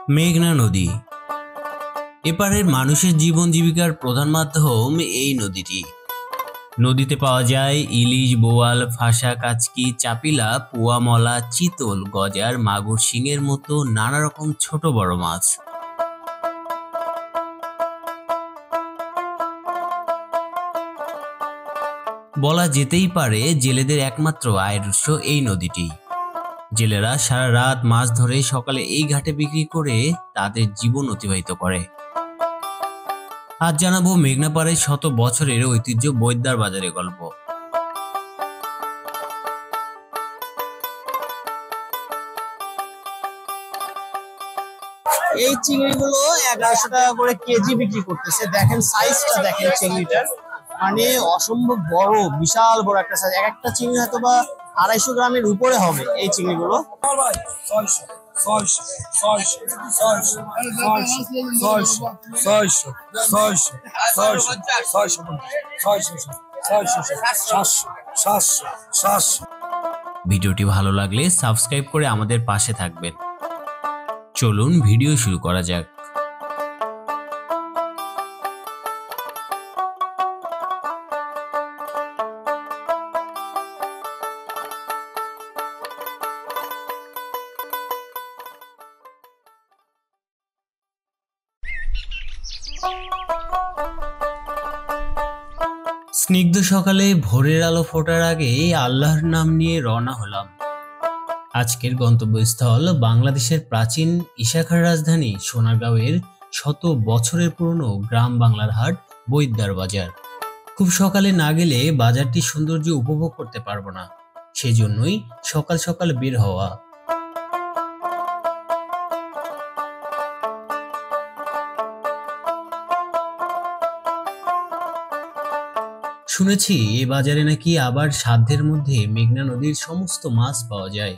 মেঘনা নদী এপারের মানুষের জীবন জীবিকার প্রধান মাধ্যম এই নদীটি। নদীতে পাওয়া যায় ইলিশ, বোয়াল, ফাঁসা, কাচকি, চাপিলা, পোয়া, মলা, চিতল, গজার, মাগুর, শিঙের মতো নানা রকম ছোট বড় মাছ। বলা যেতেই পারে জেলেদের একমাত্র আয়ের উৎস এই নদীটি। জেলেরা সারা রাত মাছ ধরে সকালে এই ঘাটে বিক্রি করে তাদের জীবন অতিবাহিত করে। আজ জানাবো মেঘনা পাড়ের শত বছরের ঐতিহ্য বৈদ্যার বাজারের গল্প। এই চিংড়িগুলো 1100 টাকা করে কেজি বিক্রি করতেছে। দেখেন সাইজটা, দেখেন চিংড়িটার, মানে অসম্ভব বড়, বিশাল বড় একটা সাইজ। একটা চিংড়ি হয়তো বা 250 গ্রামের উপরে হবে এই চিংড়িগুলো। ভিডিওটি ভালো লাগলে সাবস্ক্রাইব করে আমাদের পাশে থাকবেন। চলুন ভিডিও শুরু করা যাক। স্নিগ্ধ সকালে ভোরের আলো ফোটার আগে আল্লাহর নাম নিয়ে রওনা হলাম। আজকের গন্তব্যস্থল বাংলাদেশের প্রাচীন ইশাখার রাজধানী সোনারগাঁওয়ের শত বছরের পুরনো গ্রাম বাংলার হাট বৈদ্যার বাজার। খুব সকালে না গেলে বাজারটির সৌন্দর্য উপভোগ করতে পারবো না, সেজন্যই সকাল সকাল বের হওয়া। শুনেছি এ বাজারে নাকি আবার সাধ্যের মধ্যে মেঘনা নদীর সমস্ত মাছ পাওয়া যায়।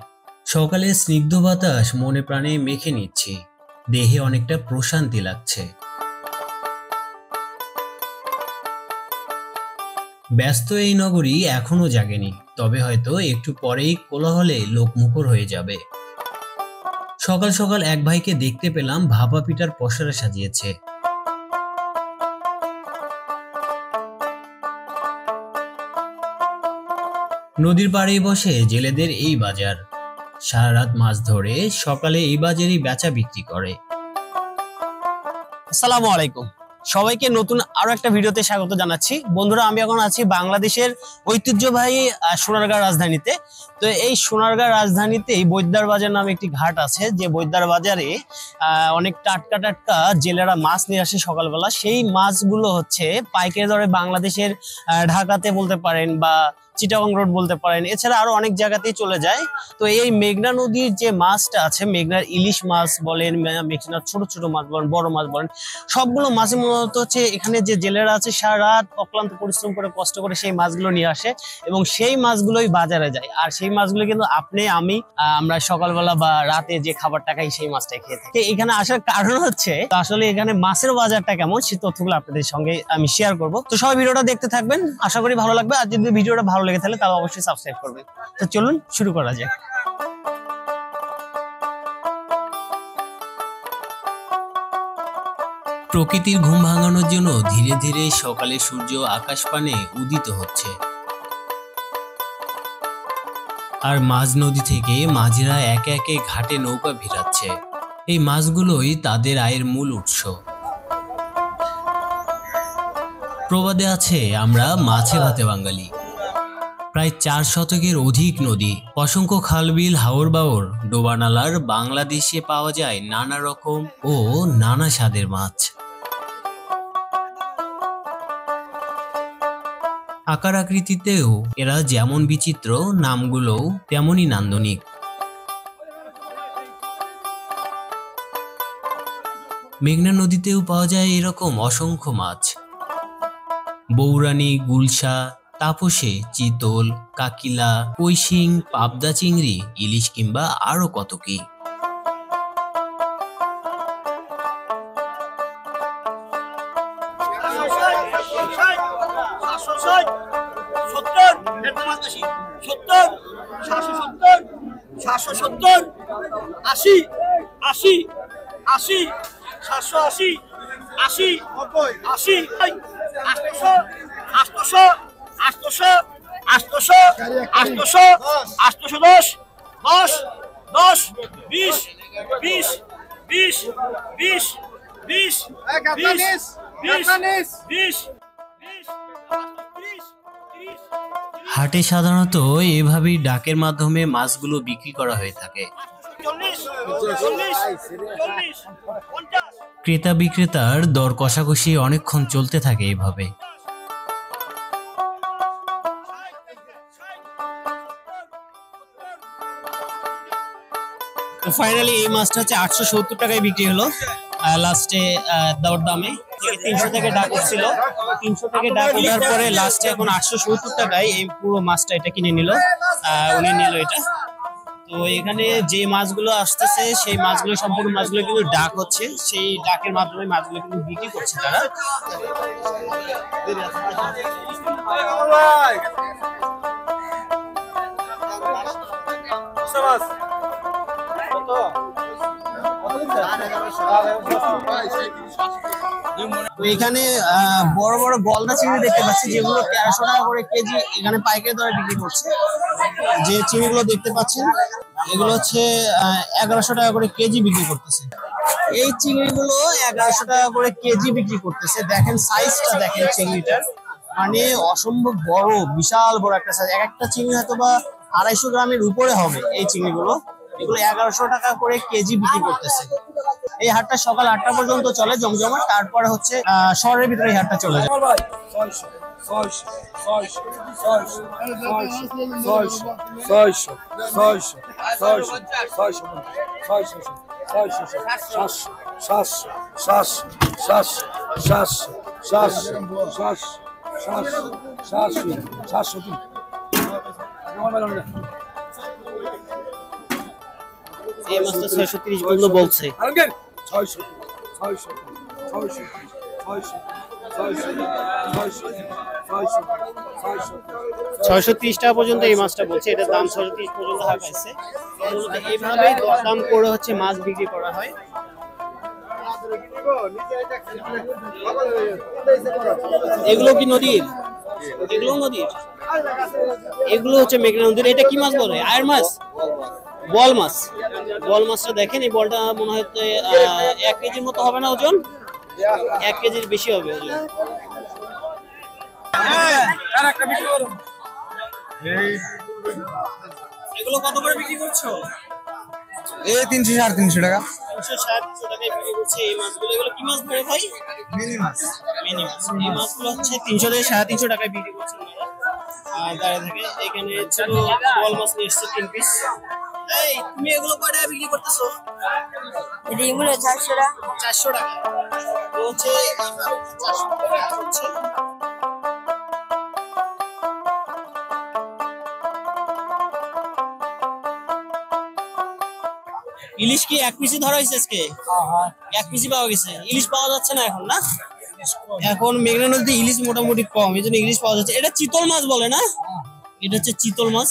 সকালে স্নিগ্ধ বাতাস মনে প্রাণে মেখে নিচ্ছি, দেহে অনেকটা প্রশান্তি লাগছে। ব্যস্ত এই নগরী এখনো জাগেনি, তবে হয়তো একটু পরেই কোলাহলে লোকমুখর হয়ে যাবে। সকাল সকাল এক ভাইকে দেখতে পেলাম ভাপা পিঠার পসরা সাজিয়েছে। নদীর পাড়ে বসে জেলেদের এই বাজার। সারা রাত মাছ ধরে সকালে এই বাজারই বেচা বিক্রি করে। আসসালামু আলাইকুম, সবাইকে নতুন আরো একটা ভিডিওতে স্বাগত জানাচ্ছি। বন্ধুরা, আমি এখন আছি বাংলাদেশের ঐতিহ্যবাহী সোনারগাঁ রাজধানীতে। তো এই সোনারগাঁ রাজধানীতে বৈদ্যার বাজার নামে একটি ঘাট আছে, যে বৈদ্যার বাজারে অনেক টাটকা টাটকা জেলেরা মাছ নিয়ে আসে সকালবেলা। সেই মাছগুলো হচ্ছে পাইকারি দরে বাংলাদেশের ঢাকাতে বলতে পারেন বা চিটাগং রোড বলতে পারেন, এছাড়া আরো অনেক জায়গাতেই চলে যায়। তো এই মেঘনা নদীর যে মাছটা আছে, মেঘনার ইলিশ মাছ বলেন, মেঘনার ছোট ছোট মাছ বলেন, বড় মাছ বলেন, সবগুলো মাছে মূলত হচ্ছে এখানে যে জেলেরা আছে সারা রাত অক্লান্ত পরিশ্রম করে কষ্ট করে সেই মাছগুলো নিয়ে আসে এবং সেই মাছগুলোই বাজারে যায়। আর সেই মাছগুলো কিন্তু আপনি আমি আমরা সকালবেলা বা রাতে যে খাবারটা খাই সেই মাছটাই খেয়ে থাকি। এখানে আসার কারণ হচ্ছে আসলে এখানে মাছের বাজারটা কেমন সেই তথ্যগুলো আপনাদের সঙ্গে আমি শেয়ার করব। তো সবাই ভিডিওটা দেখতে থাকবেন, আশা করি ভালো লাগবে। আর যদি ভিডিওটা ভালো লেগে থাকে তাহলে অবশ্যই সাবস্ক্রাইব করবেন। তো চলুন শুরু করা যাক। প্রকৃতির ঘুম ভাঙানোর জন্য ধীরে ধীরে সকালে সূর্য আকাশ পানে উদিত হচ্ছে, আর মাঝ নদী থেকে মাঝিরা একে একে ঘাটে নৌকা ভিড়াচ্ছে। এই মাছগুলোই তাদের আয়ের মূল উৎস। প্রবাদে আছে, আমরা মাছে ভাতে বাঙালি। প্রায় 4 শতকের অধিক নদী, অসংখ্য খালবিল, হাওর বাওর, ডোবানালার বাংলাদেশে পাওয়া যায় নানা রকম ও নানা স্বাদের মাছ। আকার আকৃতিতেও এরা যেমন বিচিত্র, নামগুলোও তেমনই নান্দনিক। মেঘনা নদীতেও পাওয়া যায় এরকম অসংখ্য মাছ। বৌরানী, গুলশা, তাপসে, চিতল, কাকিলা, কৈশিং, পাবদা চিংড়ি, ইলিশ কিংবা আরো কত কি। 80 780 80 80 800 800 800 800 800 810 10 10 20 20 20 20 20 20 হাটে সাধারণত এভাবেই ডাকের মাধ্যমে মাছগুলো বিক্রি করা হয়ে থাকে। ক্রেতা বিক্রেতার দর কষাকষি অনেকক্ষণ চলতে থাকে এভাবে। ফাইনালি এই মাছটা হচ্ছে 870 টাকায় বিক্রি হলো লাস্টে দর দামে। 300 থেকে ডাক উঠছিল, 300 থেকে ডাক ওঠার পরে লাস্টে এখন 870 টাকায় এই পুরো মাছটা এটা কিনে নিল, উনি নিল এটা। তো এখানে যে মাছগুলো আসতেছে সেই মাছগুলো সম্পূর্ণ মাছগুলো কিন্তু ডাক হচ্ছে, সেই ডাকের মাধ্যমে মাছগুলো কিন্তু বিক্রি করছে তারা। এখানে বড় বড় গলদা চিংড়ি দেখতে পাচ্ছি যেগুলো 1300 টাকা করে কেজি এখানে পাইকারি দরে বিক্রি করছে। যে চিংড়িগুলো দেখতে পাচ্ছেন এগুলো হচ্ছে 1100 টাকা করে কেজি বিক্রি করতেছে। এই চিংড়িগুলো 1100 টাকা করে কেজি বিক্রি করতেছে। দেখেন সাইজটা, দেখেন চিংড়িটার, মানে অসম্ভব বড়, বিশাল বড় একটা সাইজ। এক একটা চিংড়ি হয়তো বা 250 গ্রামের উপরে হবে এই চিংড়িগুলো। এগুলো 1100 টাকা করে কেজি বিক্রি করতেছে। এই হাটটা সকাল 8টা পর্যন্ত চলে জমজমাট, তারপরে হচ্ছে শহরের ভিতরে এই হাটটা চলে যায়। এই মাছটা 630 পর্যন্ত বলছে। 630 টাকা পর্যন্ত এই মাছটা বলছে, এটার দাম 630 পর্যন্ত হাঁকাইছে। এইভাবেই দরদাম করে হচ্ছে মাছ বিক্রি করা হয়। এগুলো কি নদীর? এগুলো নদীর, এগুলো হচ্ছে মেঘনা নদীর। এটা কি মাছ বলে? আয়ের মাছ, বল মাছ। বল মাছটা দেখেন, এই বলটা মনে হয় 1 কেজির মতো হবে না ওজন? 1 কেজির বেশি হবে ওজন। এগুলো কত করে বিক্রি করছো? 300 350 টাকা। 300 টাকায় বিক্রি করছে এই মাছগুলো। এগুলো কি মাছ বলে ভাই? মিনি মাছ। মিনি মাছ। এই মাছগুলো হচ্ছে 300 থেকে 350 টাকায় বিক্রি করছে। আর দাঁড়িয়ে থাকে এখানে ছোট বল মাছ নিয়ে এসছে 3 পিস। এই তুমি এগুলো কয় টাকা বিক্রি করতেছো? এগুলো 400 টাকা। 400 টাকা। তো হচ্ছে 400 টাকা হচ্ছে। ইলিশ কি 1 পিসই ধরা হয়েছে আজকে? 1 পিসই পাওয়া গেছে। ইলিশ পাওয়া যাচ্ছে না এখন, না? এখন মেঘনা নদীতে ইলিশ মোটামুটি কম, এই জন্য ইলিশ পাওয়া যাচ্ছে। এটা চিতল মাছ বলে না? এটা হচ্ছে চিতল মাছ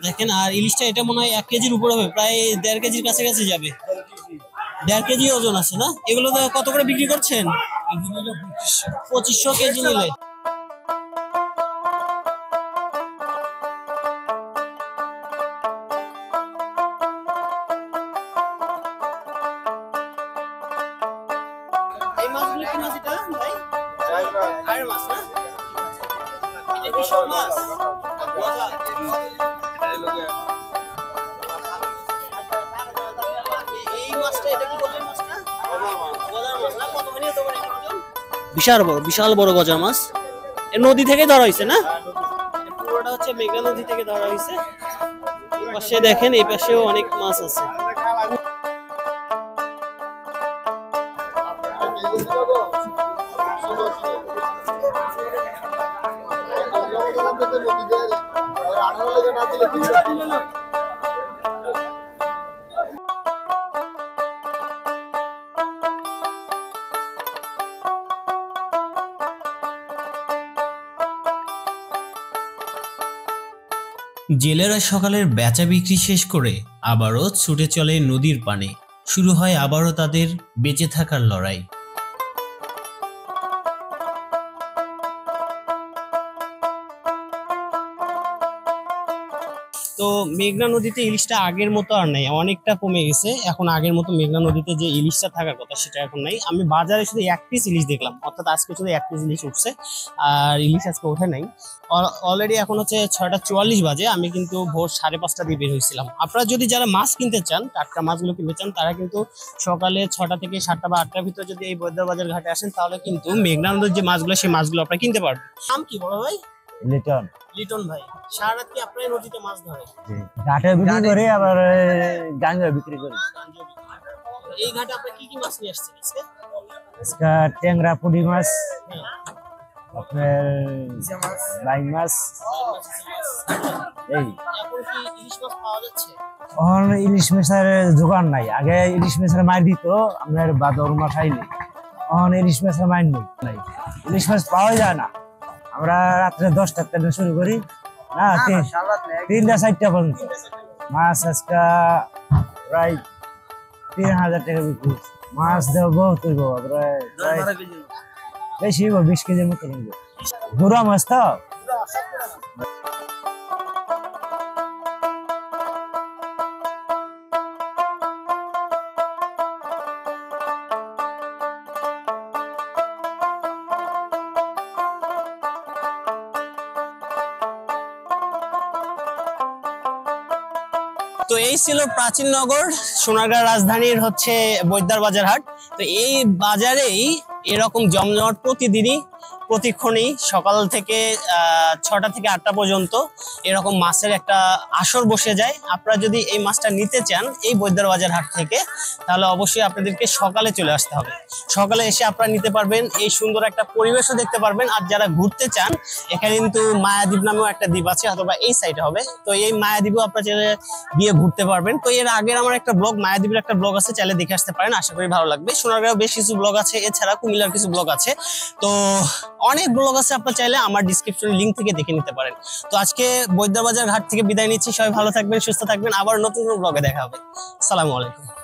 দেখেন। আর ইলিশটা এটা মনে হয় 1 কেজির উপরে হবে, প্রায় 1.5 কেজির কাছাকাছি যাবে। 1.5 কেজি ওজন আছে না? এগুলো কত করে বিক্রি করছেন? 2500 কেজি নিলে। এই মাছগুলো কি মাছ এটা ভাই? আয়ের মাছ না? এটা কি সব মাছ? এই মাছটা এটা কি বলে মাছটা? গজার মাছ না? কতখানি হতে পারে এটা ওজন? বিশাল বড় গজার মাছ। এই নদী থেকে ধরা হয়েছে না? পুরোটা হচ্ছে মেঘনা নদী থেকে ধরা হয়েছে। এই পাশে দেখেন, এই পাশেও অনেক মাছ আছে। জেলেরা সকালের বেচা বিক্রি শেষ করে আবারও ছুটে চলে নদীর পানে। শুরু হয় আবারও তাদের বেঁচে থাকার লড়াই। তো মেঘনা নদীতে ইলিশটা আগের মতো আর নেই, অনেকটা কমে গেছে। এখন আগের মতো মেঘনা নদীতে যে ইলিশটা থাকার কথা সেটা এখন নাই। আমি বাজারে শুধু এক পিস ইলিশ দেখলাম, অর্থাৎ আজকে শুধু এক পিস ইলিশ উঠছে, আর ইলিশ আজকে ওঠে নাই। অলরেডি এখন হচ্ছে 6:44 বাজে। আমি কিন্তু ভোর 5:30 দিয়ে বের হয়েছিলাম। আপনারা যদি যারা মাছ কিনতে চান, টাটকা মাছগুলো কিনতে চান, তারা কিন্তু সকালে 6টা থেকে 7টা বা 8টার ভিতরে যদি এই বৈদ্যবাজার বাজার ঘাটে আসেন, তাহলে কিন্তু মেঘনা নদীর যে মাছগুলো সেই মাছগুলো আপনারা কিনতে পারবেন। নাম কি বড় ভাই? লিটন। লিটন ভাই, সারা রাত কি আপনার নদীতে মাছ ধরে? ঘাটে বিক্রি করে, আবার গাঞ্জা বিক্রি করি। এই ঘাটে আপনি কি কি মাছ নিয়ে আসছেন আজকে? আজকে ট্যাংরা, পুঁটি মাছ, আপনার বাইং মাছ, এই। এখন কি ইলিশ মাছ পাওয়া যাচ্ছে? এখন ইলিশ মাছের জোগান নাই। আগে ইলিশ মাছের মাছ দিত আপনার ভাদর মাস আইলে, এখন ইলিশ মাছের মাছ নাই, ইলিশ মাছ পাওয়া যায় না। আমরা রাত্রে 10টার থেকে শুরু করি, না 3টা 4টা পর্যন্ত। মাছ আজকে প্রায় 3000 টাকা বিক্রি। মাছ দেবো বহুত হইব, প্রায় বেশি হইব, 20 কেজির মতো হইব। গুড়া মাছ তো। তো এই ছিল প্রাচীন নগর সোনারগাঁও রাজধানীর হচ্ছে বৈদ্যার বাজার হাট। তো এই বাজারেই এরকম জমজমাট প্রতিদিনই, প্রতিক্ষণেই সকাল থেকে 6টা থেকে 8টা পর্যন্ত এরকম মাছের একটা আসর বসে যায়। আপনারা যদি এই মাছটা নিতে চান এই বৈদ্যার বাজার হাট থেকে, তাহলে অবশ্যই আপনাদেরকে সকালে চলে আসতে হবে। সকালে এসে আপনারা নিতে পারবেন, এই সুন্দর একটা পরিবেশও দেখতে পারবেন। আর যারা ঘুরতে চান, এখানে কিন্তু মায়াদ্বীপ নামেও একটা দ্বীপ আছে, অথবা এই সাইডে হবে। তো এই মায়াদ্বীপও আপনারা চাইলে গিয়ে ঘুরতে পারবেন। তো এর আগের আমার একটা ব্লগ, মায়াদ্বীপের একটা ব্লগ আছে, চাইলে দেখে আসতে পারেন, আশা করি ভালো লাগবে। সোনারগাঁও বেশ কিছু ব্লগ আছে, এছাড়া কুমিল্লার কিছু ব্লগ আছে। তো অনেক ব্লগ আছে, আপনার চাইলে আমার ডিসক্রিপশনের লিঙ্ক থেকে দেখে নিতে পারেন। তো আজকে বৈদ্যবাজার ঘাট থেকে বিদায় নিচ্ছি। সবাই ভালো থাকবেন, সুস্থ থাকবেন। আবার নতুন ব্লগে দেখা হবে। আসসালামু আলাইকুম।